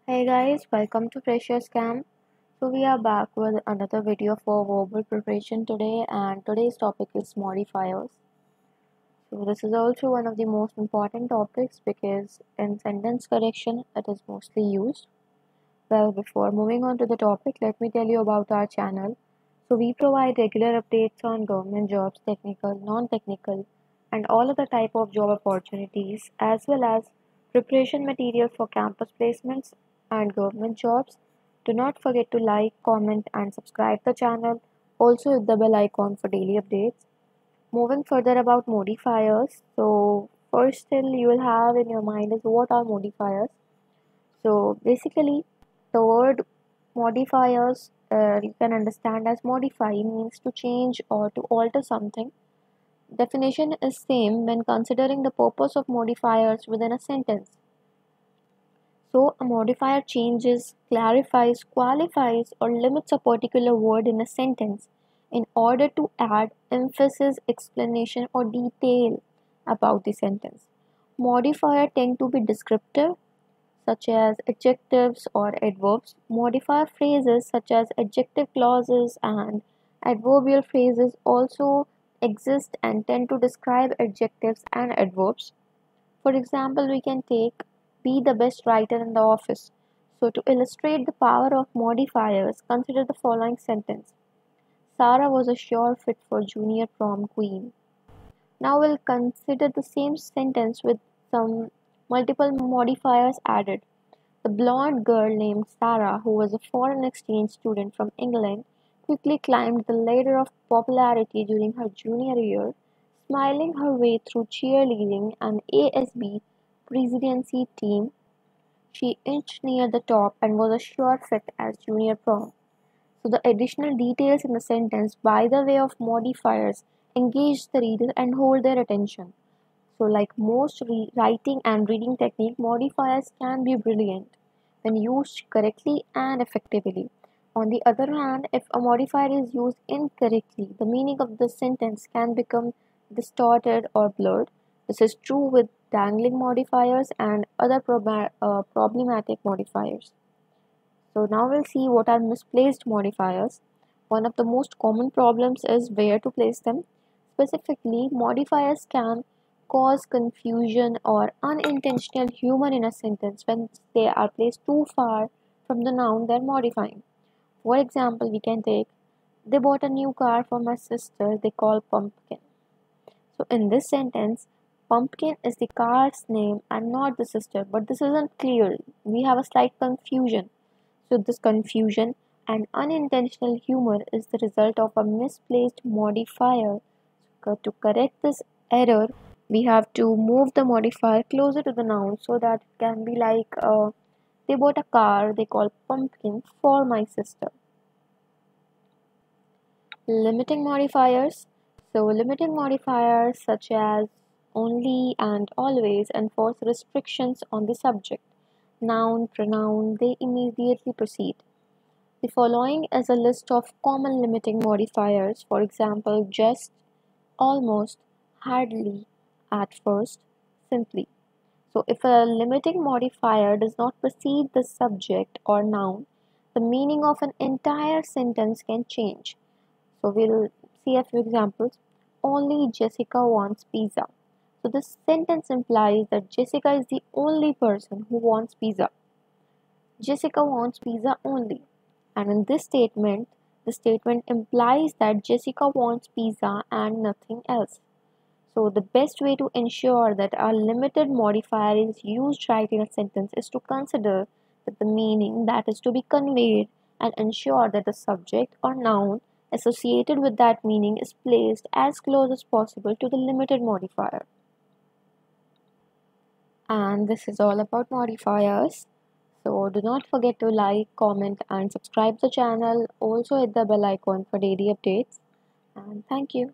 Hey guys, welcome to Freshers Camp. So we are back with another video for verbal preparation today, and today's topic is modifiers. So this is also one of the most important topics because in sentence correction it is mostly used. Well, before moving on to the topic, let me tell you about our channel. So we provide regular updates on government jobs, technical, non-technical, and all other type of job opportunities, as well as preparation material for campus placements and government jobs. Do not forget to like, comment, and subscribe the channel. Also hit the bell icon for daily updates. Moving further about modifiers. So first thing you will have in your mind is what are modifiers. So basically, the word modifiers you can understand as modify means to change or to alter something. Definition is same when considering the purpose of modifiers within a sentence. So a modifier changes, clarifies, qualifies, or limits a particular word in a sentence in order to add emphasis, explanation, or detail about the sentence. Modifiers tend to be descriptive, such as adjectives or adverbs. Modifier phrases such as adjective clauses and adverbial phrases also exist and tend to describe adjectives and adverbs. For example, we can take be the best writer in the office. So, to illustrate the power of modifiers, consider the following sentence: Sarah was a sure fit for junior prom queen. Now, we'll consider the same sentence with some multiple modifiers added. The blonde girl named Sarah, who was a foreign exchange student from England, quickly climbed the ladder of popularity during her junior year, smiling her way through cheerleading and ASB presidency team. She inched near the top and was a sure fit as junior prom. So the additional details in the sentence by the way of modifiers engage the reader and hold their attention. So like most writing and reading technique, modifiers can be brilliant when used correctly and effectively. On the other hand, if a modifier is used incorrectly, the meaning of the sentence can become distorted or blurred. This is true with dangling modifiers and other problematic modifiers. So now we'll see what are misplaced modifiers. One of the most common problems is where to place them. Specifically, modifiers can cause confusion or unintentional humor in a sentence when they are placed too far from the noun they're modifying. For example, we can take, they bought a new car for my sister they call Pumpkin. So in this sentence, Pumpkin is the car's name and not the sister, but this isn't clear. We have a slight confusion. So this confusion and unintentional humor is the result of a misplaced modifier. To correct this error, we have to move the modifier closer to the noun so that it can be like they bought a car they call Pumpkin for my sister. Limiting modifiers. So limiting modifiers such as only and always enforce restrictions on the subject, noun, pronoun, they immediately precede. The following is a list of common limiting modifiers, for example, just, almost, hardly, at first, simply. So if a limiting modifier does not precede the subject or noun, the meaning of an entire sentence can change. So we'll see a few examples. Only Jessica wants pizza. So this sentence implies that Jessica is the only person who wants pizza. Jessica wants pizza only. And in this statement, the statement implies that Jessica wants pizza and nothing else. So the best way to ensure that a limited modifier is used right in a sentence is to consider that the meaning that is to be conveyed and ensure that the subject or noun associated with that meaning is placed as close as possible to the limited modifier. And this is all about modifiers. So do not forget to like, comment and subscribe the channel. Also hit the bell icon for daily updates. And thank you.